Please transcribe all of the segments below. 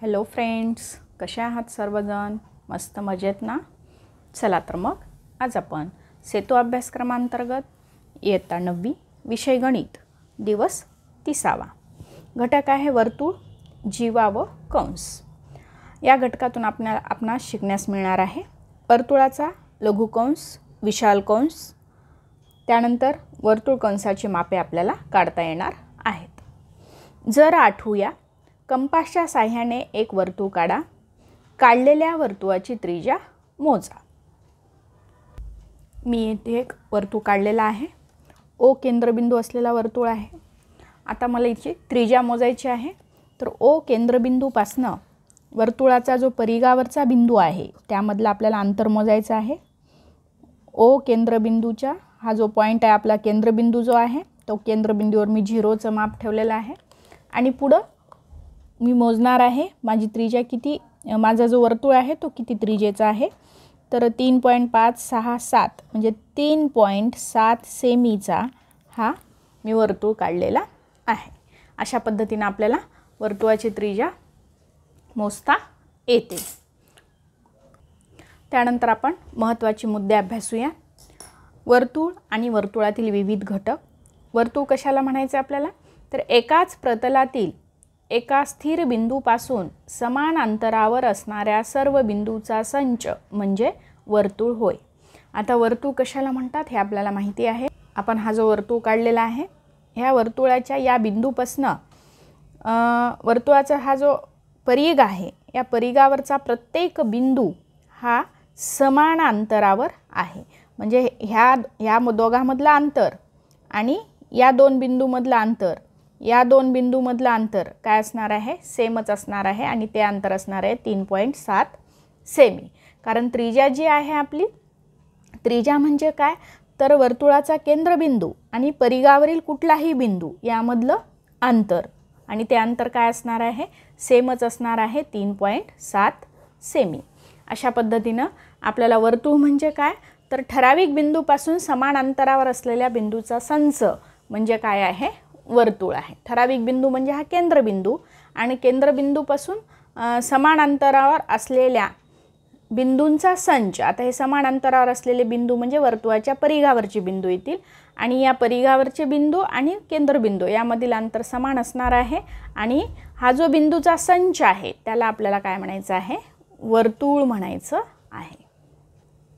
Hello friends, कसे आहात सर्वजण? मस्त मजेत ना? चला तर मग आज आपण सेतू अभ्यासक्रमांतर्गत इयत्ता 9वी विषय गणित दिवस 30वा घटक आहे वर्तुळ, जीवा व कंस। या घटकातून आपणास शिकण्यास मिळणार आहे वर्तुळाचा लघुकंस, विशाल कंस, त्यानंतर वर्तुळ कंसाची मापे आपल्याला काढता येणार आहेत। जर आठवूया, कंपासच्या साहाय्याने एक वर्तुळ काढा, काढलेल्या वर्तुळाची त्रिज्या मोजा। मी येथे एक वर्तुळ काढलेला आहे, ओ केंद्रबिंदू असलेला वर्तुळ आहे। आता मला याची त्रिज्या मोजायची आहे। तर ओ केंद्रबिंदूपासून वर्तुळाचा जो परिघावरचा बिंदू आहे त्यामधला आपल्याला अंतर मोजायचं आहे। ओ केंद्रबिंदूचा हा जो पॉइंट आहे, आपला केंद्रबिंदू जो आहे तो केंद्रबिंदूवर मी 0चं माप ठेवलेलं आहे आणि पुढे मी मोजणार आहे माझी त्रिज्या किती, माझा जो वर्तुळ आहे तो किती त्रिज्येचा आहे। तर 3.567 म्हणजे 3.7 सेमीचा हा मी वर्तुळ काढलेला आहे। अशा पद्धतीने आपल्याला वर्तुळाची त्रिज्या मोजता येते। त्यानंतर आपण महत्त्वाचे मुद्दे अभ्यासूया। वर्तुळ आणि वर्तुळातील विविध घटक। वर्तुळ कशाला म्हणायचे आपल्याला? तर एकाच प्रतलातील एका स्थिर बिंदूपासून समान अंतरावर असणाऱ्या सर्व बिंदूचा संच म्हणजे वर्तुळ होय। आता वर्तुळ कशाला म्हणतात हे आपल्याला माहिती आहे। आपण हा जो वर्तुळ काढलेला आहे, ह्या वर्तुळाच्या या बिंदूपासून वर्तुळाचा हा जो परिघ आहे, या परिघावरचा प्रत्येक बिंदू हा समान अंतरावर आहे। म्हणजे ह्या दोघांमधला अंतर आणि या दोन बिंदूमधला अंतर, या दोन बिंदूमधला अंतर काय असणार आहे? सेमच असणार आहे आणि ते अंतर असणार आहे 3.7 सेमी। कारण त्रिज्या जी आहे आपली, त्रिज्या म्हणजे काय? तर वर्तुळाचा केंद्रबिंदू आणि परिघावरील कुठलाही बिंदू यामधलं अंतर, आणि ते अंतर काय असणार आहे? सेमच असणार आहे 3.7 सेमी। अशा पद्धतीनं आपल्याला वर्तुळ म्हणजे काय? तर ठराविक बिंदूपासून समान अंतरावर असलेल्या बिंदूचा संच म्हणजे काय आहे? वर्तुळ आहे। ठराविक बिंदू म्हणजे हा केंद्रबिंदू आणि केंद्रबिंदूपासून समान अंतरावर असलेल्या बिंदूंचा संच। आता हे समान अंतरावर असलेले बिंदू म्हणजे वर्तुळाच्या परिघावरचे बिंदू येतील आणि या परिघावरचे बिंदू आणि केंद्रबिंदू यामधील अंतर समान असणार आहे आणि हा जो बिंदूचा संच आहे त्याला आपल्याला काय म्हणायचं आहे? वर्तुळ म्हणायचं आहे।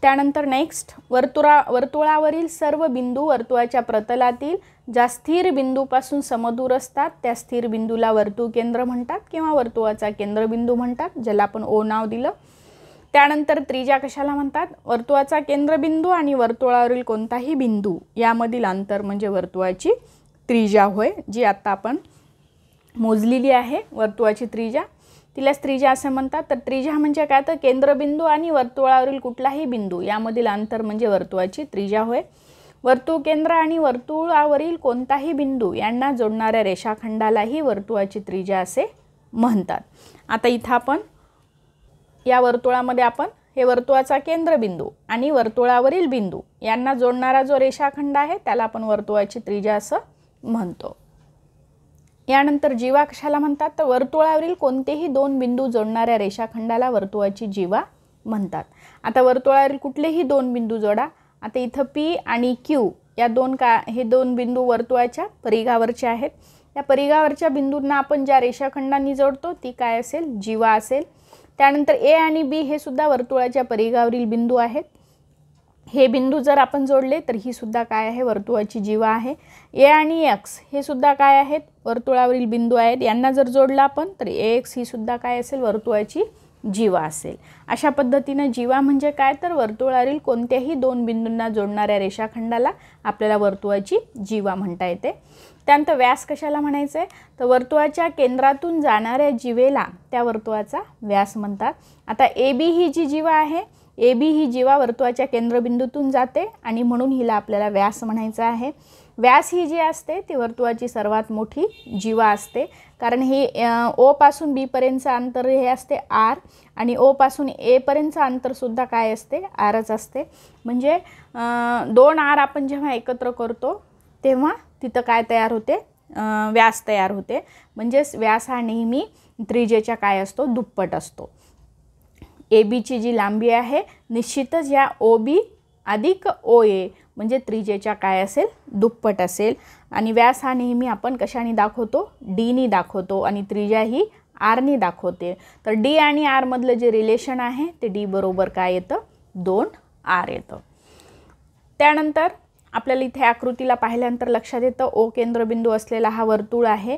त्यानंतर नेक्स्ट, वर्तुळावरील सर्व बिंदू वर्तुळाच्या प्रतलातील ज्या स्थिर बिंदूपासून समदूर असतात त्या स्थिर बिंदूला वर्तुळ केंद्र म्हणतात किंवा वर्तुळाचा केंद्रबिंदू म्हणतात, ज्याला आपण ओ नाव दिलं। त्यानंतर त्रिज्या कशाला म्हणतात? वर्तुळाचा केंद्रबिंदू आणि वर्तुळावरील कोणताही बिंदू यामधील अंतर म्हणजे वर्तुळाची त्रिज्या होय, जी आता आपण मोजलेली आहे वर्तुळाची त्रिज्या, तिलाच त्रिज्या असं म्हणतात। तर त्रिज्या म्हणजे काय? तर केंद्रबिंदू आणि वर्तुळावरील कुठलाही बिंदू यामधील अंतर म्हणजे वर्तुळाची त्रिज्या होय। वर्तुळ केंद्र आणि वर्तुळावरील कोणताही बिंदू यांना जोडणाऱ्या रेषाखंडालाही वर्तुळाची त्रिज्या असे म्हणतात। आता इथं आपण या वर्तुळामध्ये आपण हे वर्तुळाचा केंद्रबिंदू आणि वर्तुळावरील बिंदू यांना जोडणारा जो रेषाखंड आहे त्याला आपण वर्तुळाची त्रिज्या असं म्हणतो। यानंतर जीवा कशाला म्हणतात? तर वर्तुळावरील कोणतेही दोन बिंदू जोडणाऱ्या रेषाखंडाला वर्तुळाची जीवा म्हणतात। आता वर्तुळावरील कुठलेही दोन बिंदू जोडा। आता इथं पी आणि क्यू या हे दोन बिंदू वर्तुळाच्या परिघावरचे आहेत। या परिघावरच्या बिंदूंना आपण ज्या रेषाखंडांनी जोडतो ती काय असेल? जीवा असेल। त्यानंतर ए आणि बी हे सुद्धा वर्तुळाच्या परिघावरील बिंदू आहेत। हे बिंदू जर आपण जोडले तर ही सुद्धा काय आहे? वर्तुळाची जीवा आहे। ए आणि एक्स हे सुद्धा काय आहेत? वर्तुळावरील बिंदू आहेत। यांना जर जोडला आपण तर एक्स ही सुद्धा काय असेल? वर्तुळाची जीवा असेल। अशा पद्धतीने जीवा म्हणजे काय? तर वर्तुळावरील कोणत्याही दोन बिंदूंना जोडणाऱ्या रेषाखंडाला आपल्याला वर्तुळाची जीवा म्हणता येते। त्यानंतर व्यास कशाला म्हणायचं आहे? तर वर्तुळाच्या केंद्रातून जाणाऱ्या जीवेला त्या वर्तुळाचा व्यास म्हणतात। आता ए बी ही जी जीवा आहे, ए बी ही जीवा वर्तुळाच्या केंद्रबिंदूतून जाते आणि म्हणून हिला आपल्याला व्यास म्हणायचं आहे। व्यास ही जी असते ती वर्तुळाची सर्वात मोठी जीवा असते, कारण ही ओ पासून बी पर्यंतचं अंतर हे असते आर आणि ओ पासून ए पर्यंतचं अंतर सुद्धा काय असते? आरच असते। म्हणजे दोन आर आपण जेव्हा एकत्र करतो तेव्हा तिथं काय तयार होते? व्यास तयार होते. म्हणजेच व्यास हा नेहमी त्रिज्येच्या काय असतो, दुप्पट असतो. ए बीची जी लांबी आहे निश्चितच या ओ बी अधिक ओ ए म्हणजे त्रिज्येच्या काय असेल, दुप्पट असेल. आणि व्यास हा नेहमी आपण कशाने दाखवतो, डीनी दाखवतो आणि त्रिज्या ही आरनी दाखवते. तर डी आणि आर मधलं जे रिलेशन आहे ते डी बरोबर काय येतं, 2r येतं. त्यानंतर आपल्याला इथे आकृतीला पाहिल्यानंतर लक्षात येतं ओ केंद्रबिंदू असलेला हा वर्तुळ आहे.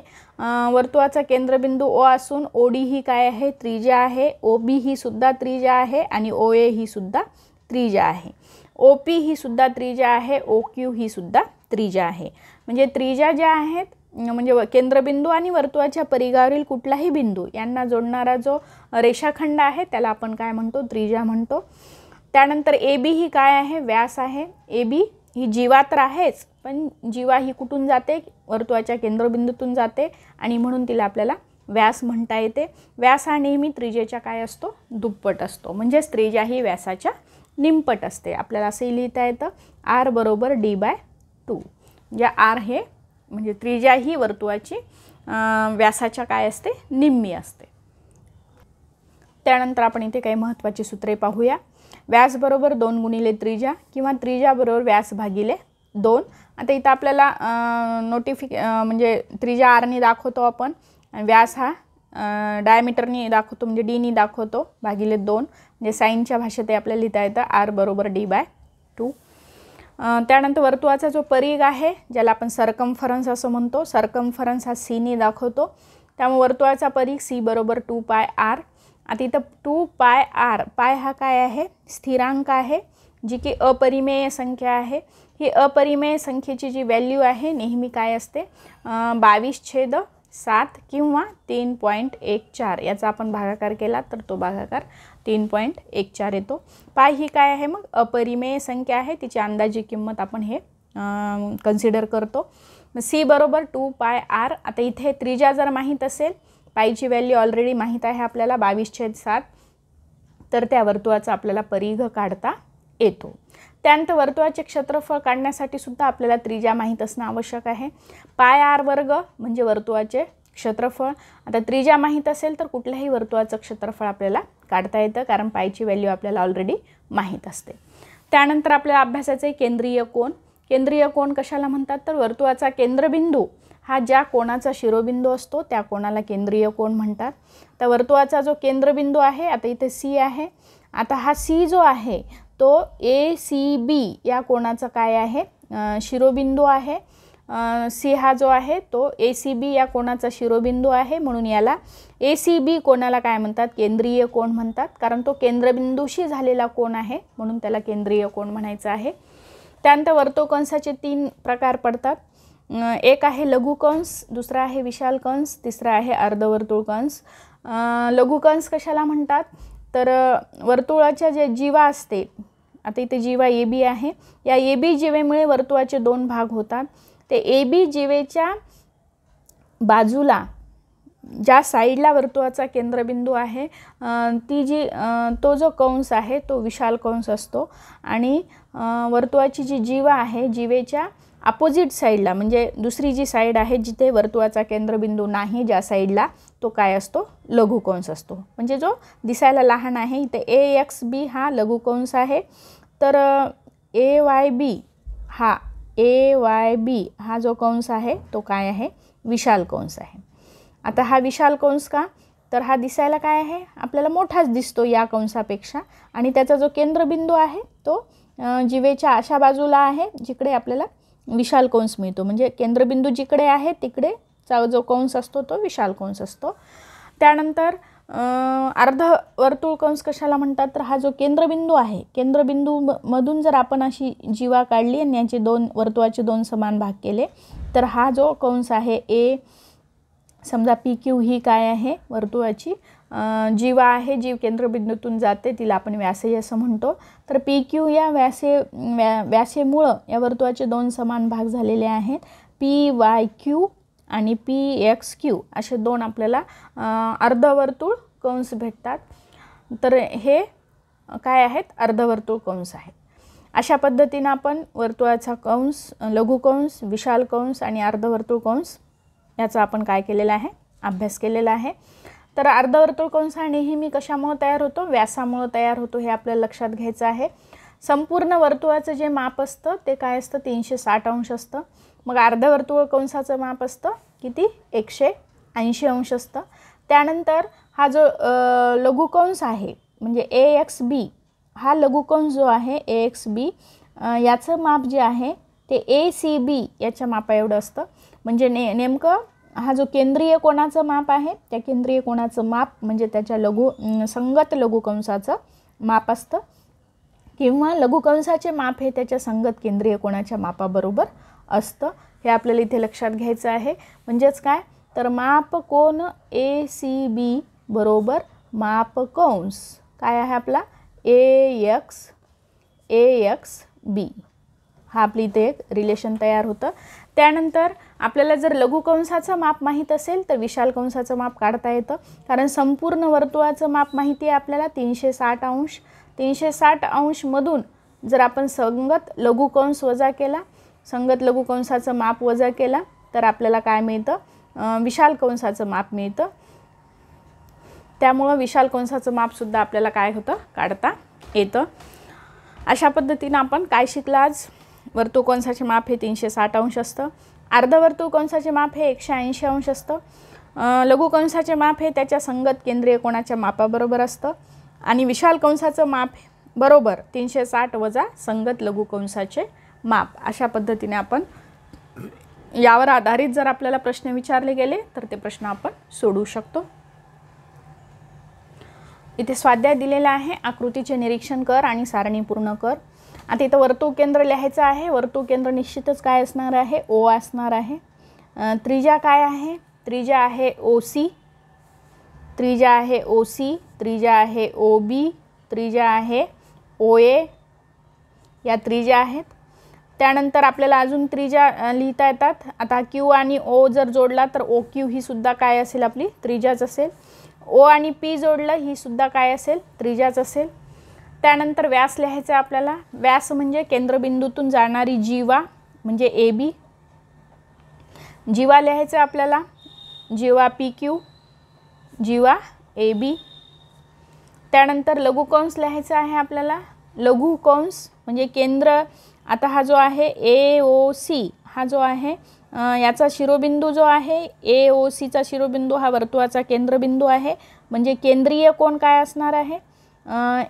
वर्तुळाचा केंद्रबिंदू ओ असून ओ डी ही काय आहे, त्रिज्या आहे. ओ बी ही सुद्धा त्रिज्या आहे आणि ओ ए ही सुद्धा त्रिज्या आहे. ओ पी ही सुद्धा त्रिज्या आहे. ओ क्यू ही सुद्धा त्रिज्या आहे. म्हणजे त्रिज्या ज्या आहेत म्हणजे केंद्रबिंदू आणि वर्तुळाच्या परिघावरील कुठलाही बिंदू यांना जोडणारा जो रेषाखंड आहे त्याला आपण काय म्हणतो, त्रिज्या म्हणतो. त्यानंतर ए बी ही काय आहे, व्यास आहे. ए बी ही जीवा तर आहेच, पण जीवा ही कुठून जाते, वर्तुळाच्या केंद्रबिंदूतून जाते आणि म्हणून तिला आपल्याला व्यास म्हणता येते. व्यास हा नेहमी त्रिज्येच्या काय असतो, दुप्पट असतो. म्हणजेच त्रिज्या ही व्यासाच्या निमपट असते. आपल्याला असे लिहिता येतं आर बरोबर D/2. म्हणजे आर हे म्हणजे त्रिज्या ही वर्तुळाची व्यासाच्या काय असते, निम्मी असते. त्यानंतर आपण इथे काही महत्त्वाची सूत्रे पाहूया. व्यास बरोबर 2 गुणिले त्रिज्या किंवा त्रिज्या बरोबर व्यास भागिले 2. आता इथं आपल्याला म्हणजे त्रिज्या आरनी दाखवतो आपण, व्यास हा डायमीटरनी दाखवतो म्हणजे डीनी दाखवतो भागिले 2. म्हणजे साईनच्या भाषेत आपल्याला लिहिता येतं आर बरोबर D/2. त्यानंतर वर्तुळाचा जो परिघ आहे ज्याला आपण सर्कम्फरन्स असं म्हणतो, सर्कम्फरन्स हा सीनी दाखवतो. त्यामुळे वर्तुळाचा परिघ सी बरोबर 2πr. आता इथं 2πr, पाय हा काय आहे, स्थिरांक आहे जी की अपरिमेय संख्या आहे. ही अपरिमेय संख्येची जी व्हॅल्यू आहे नेहमी काय असते, 22/7 किंवा 3.14. याचा आपण भागाकार केला तर तो भागाकार 3.14 येतो. पाय ही काय आहे, मग अपरिमेय संख्या आहे, तिची अंदाजी किंमत आपण हे कन्सिडर करतो. सी बरोबर 2πr. आता इथे त्रिज्या जर माहीत असेल, पायची व्हॅल्यू ऑलरेडी माहीत आहे आपल्याला 22/7, तर त्या वर्तुळाचा आपल्याला परिघ काढता येतो. त्यानंतर वर्तुळाचे क्षेत्रफळ काढण्यासाठी सुद्धा आपल्याला त्रिज्या माहीत असणं आवश्यक आहे. πr² म्हणजे वर्तुळाचे क्षेत्रफळ. आता त्रिज्या माहीत असेल तर कुठल्याही वर्तुळाचं क्षेत्रफळ आपल्याला काढता येतं, कारण पायची व्हॅल्यू आपल्याला ऑलरेडी माहीत असते. त्यानंतर आपल्याला अभ्यासाचे केंद्रीय कोन. केंद्रीय कोन कशाला म्हणतात, तर वर्तुळाचा केंद्रबिंदू हा ज्या कोणाचा शिरोबिंदू असतो त्या कोणाला केंद्रीय कोन म्हणतात. तर वर्तुळाचा जो केंद्रबिंदू आहे, आता इथे सी आहे. आता हा सी जो आहे तो ACB या कोणाचा काय आहे, शिरोबिंदू आहे. सी हा जो आहे तो ACB या कोणाचा शिरोबिंदू आहे, म्हणून याला ACB कोणाला काय म्हणतात, केंद्रीय कोन म्हणतात. कारण तो केंद्रबिंदूशी झालेला कोन आहे म्हणून त्याला केंद्रीय कोन म्हणायचं आहे. त्यानंतर वर्तुळकंसाचे 3 प्रकार पडतात. एक आहे लघुकंस, दुसरा आहे विशाल कंस, तिसरा आहे अर्धवर्तुळ कंस. लघुकंस कशाला म्हणतात, तर वर्तुळाच्या जे जीवा असते, आता इथे जीवा AB आहे, या AB जीवेमुळे वर्तुळाचे 2 भाग होतात. ते AB जीवेच्या बाजूला ज्या साईडला वर्तुळाचा केंद्रबिंदू आहे तो जो कंस आहे तो विशाल कंस असतो. आणि वर्तुळाची जी जीवा आहे, जीवेच्या अपोजिट साईडला म्हणजे दुसरी जी साईड आहे जिथे वर्तुळाचा केंद्रबिंदू नाही, ज्या साईडला, तो काय असतो, लघुकंस असतो. म्हणजे जो दिसायला लहान आहे. इथे AXB हा लघुकंस आहे, तर AYB हा जो कंस आहे तो काय आहे, विशाल कंस आहे. आता हा विशाल कंस का, तर हा दिसायला काय आहे, आपल्याला मोठाच दिसतो या कंसापेक्षा. आणि त्याचा जो केंद्रबिंदू आहे तो जीवेच्या अशा बाजूला आहे जिकडे आपल्याला विशाल कंस मिळतो. म्हणजे केंद्रबिंदू जिकडे आहे तिकडेचा जो कंस असतो तो विशाल कंस असतो. त्यानंतर अर्धवर्तुळ कंस कशाला म्हणतात, तर हा जो केंद्रबिंदू आहे, केंद्रबिंदूमधून जर आपण अशी जीवा काढली आणि याचे वर्तुळाचे 2 समान भाग केले तर हा जो कंस आहे A, समजा PQ ही काय आहे, वर्तुळाची जीवा आहे, जीव केंद्रबिंदूतून जाते, तिला आपण व्यासही असं म्हणतो. तर PQ या व्यासेमुळं या वर्तुळाचे 2 समान भाग झालेले आहेत. PYQ आणि PXQ असे 2 आपल्याला अर्धवर्तुळ कंस भेटतात. तर हे काय आहेत, अर्धवर्तुळ कंस आहेत. अशा पद्धतीनं आपण वर्तुळाचा कंस, लघुकंस, विशाल कंस आणि अर्धवर्तुळ कंस याचा आपण काय केलेला आहे, अभ्यास केलेला आहे. तर अर्धवर्तुळ कंस हा नेहमी कशामुळे तयार होतो, व्यासामुळे तयार होतो, हे आपल्याला लक्षात घ्यायचं आहे. संपूर्ण वर्तुळाचं जे माप असतं ते काय असतं, 360 अंश असतं. मग अर्धवर्तुळ कंसाचं माप असतं किती, 180 अंश असतं. त्यानंतर हा जो लघुकंस आहे म्हणजे AXB, हा लघुकंस जो आहे AXB, याचं माप जे आहे ते ACB याच्या मापा एवढं असतं. म्हणजे नेमकं हा जो केंद्रीय कोणाचं माप आहे त्या केंद्रीय कोणाचं माप म्हणजे त्याच्या संगत लघुकंसाचं माप असतं, किंवा लघुकंसाचे माप हे त्याच्या संगत केंद्रीय कोणाच्या मापाबरोबर असतं. हे आपल्याला इथे लक्षात घ्यायचं आहे. म्हणजेच काय, तर माप कोन ACB बरोबर माप कंस काय आहे आपला AXB, हा आपली इथे एक रिलेशन तयार होतं. त्यानंतर आपल्याला जर लघुकंसाचं माप माहीत असेल तर विशाल कंसाचं माप काढता येतं, कारण संपूर्ण वर्तुळाचं माप माहिती आहे आपल्याला 360 अंश. 360 अंशमधून जर आपण संगत लघुकंस वजा केला, संगत लघुकंसाचं माप वजा केला तर आपल्याला काय मिळतं, विशाल कंसाचं माप मिळतं. त्यामुळं विशाल कंसाचं मापसुद्धा आपल्याला काय होतं, काढता येतं. अशा पद्धतीनं आपण काय शिकला आज, वर्तुळ कंसाचे माप हे 360 अंश असतं, अर्धवर्तुळ कंसाचे माप हे 180 अंश असतं, लघुकंसाचे माप हे त्याच्या संगत केंद्रीय कोणाच्या मापाबरोबर असतं, आणि विशाल कंसाचं माप बरोबर 360 वजा संगत लघुकंसाचे माप. अशा पद्धतीने आपण यावर आधारित जर आपल्याला प्रश्न विचारले गेले तर ते प्रश्न आपण सोडवू शकतो. इथे स्वाध्याय दिलेला आहे, आकृतीचे निरीक्षण कर आणि सारणी पूर्ण कर. आता इथं वर्तुळ केंद्र लिहायचं आहे. वर्तुळ केंद्र निश्चितच काय असणार आहे, O असणार आहे. त्रिज्या काय आहे, त्रिज्या आहे OC, त्रिज्या आहे OC, त्रिज्या आहे OB, त्रिज्या आहे OA, या त्रिज्या आहेत. त्यानंतर आपल्याला अजून त्रिज्या लिहिता येतात. आता Q आणि O जर जोडला तर OQ ही सुद्धा काय असेल, आपली त्रिज्याच असेल. O आणि P जोडलं ही सुद्धा काय असेल, त्रिज्याच असेल. त्यानंतर व्यास लिहायचा आपल्याला. व्यास म्हणजे केंद्रबिंदूतून जाणारी जीवा म्हणजे AB. जीवा लिहायचं आपल्याला, जीवा PQ, जीवा AB. त्यानंतर लघुकंस लिहायचा आहे आपल्याला. लघुकंस म्हणजे केंद्र, आता हा जो आहे AOC, हा जो आहे याचा शिरोबिंदू जो आहे AOCचा शिरोबिंदू हा वर्तुळाचा केंद्रबिंदू आहे. म्हणजे केंद्रीय कोन काय असणार आहे,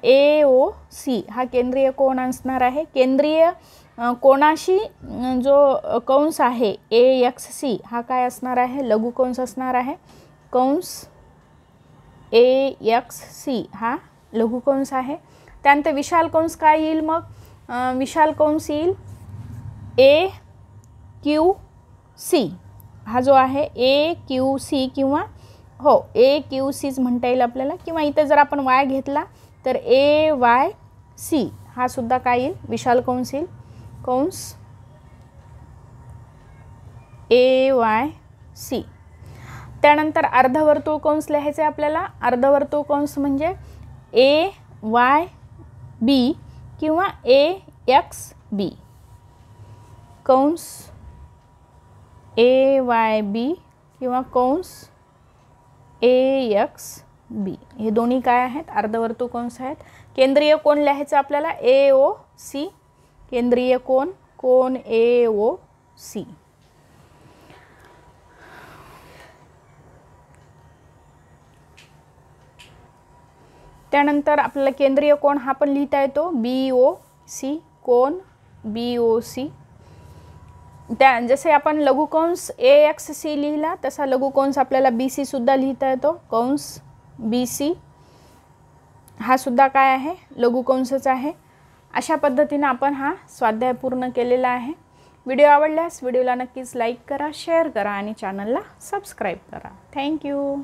AOC हा केंद्रीय कोन असणार आहे. केंद्रीय कोणाशी जो कंस आहे AXC हा काय असणार आहे, लघुकंस असणार आहे. कंस AXC हा लघुकंस आहे. त्यानंतर विशाल कंस काय येईल, मग विशाल कंस येईल AQC, हा जो आहे AQC किंवा हो AQCच म्हणता येईल आपल्याला, किंवा इथे जर आपण Y घेतला तर AYC हा सुद्धा काय येईल, विशाल कंस येईल. कंस AYC. त्यानंतर अर्धवर्तुळ कंस लिहायचे आपल्याला. अर्धवर्तुळ कंस म्हणजे AYB किंवा AXB. कंस AYB किंवा कंस AXB हे दोन्ही काय आहेत, अर्धवर्तुळ कंस आहेत. केंद्रीय कोन लिहायचं आपल्याला AOC, केंद्रीय कोन कोन AOC. त्यानंतर आपल्याला केंद्रीय कोन हा पण लिहिता येतो BOC, कोन BOC. त्या जसे आपण लघुकंस AXC लिहिला तसा लघुकंस आपल्याला BC सुद्धा लिहिता येतो. कंस BC हा सुद्धा काय आहे, लघुकंसच आहे. अशा पद्धतीने आपण हा स्वाध्याय पूर्ण केलेला आहे. व्हिडिओ आवडल्यास व्हिडिओला नक्कीच लाईक करा, शेअर करा आणि चॅनलला सबस्क्राईब करा. थँक्यू.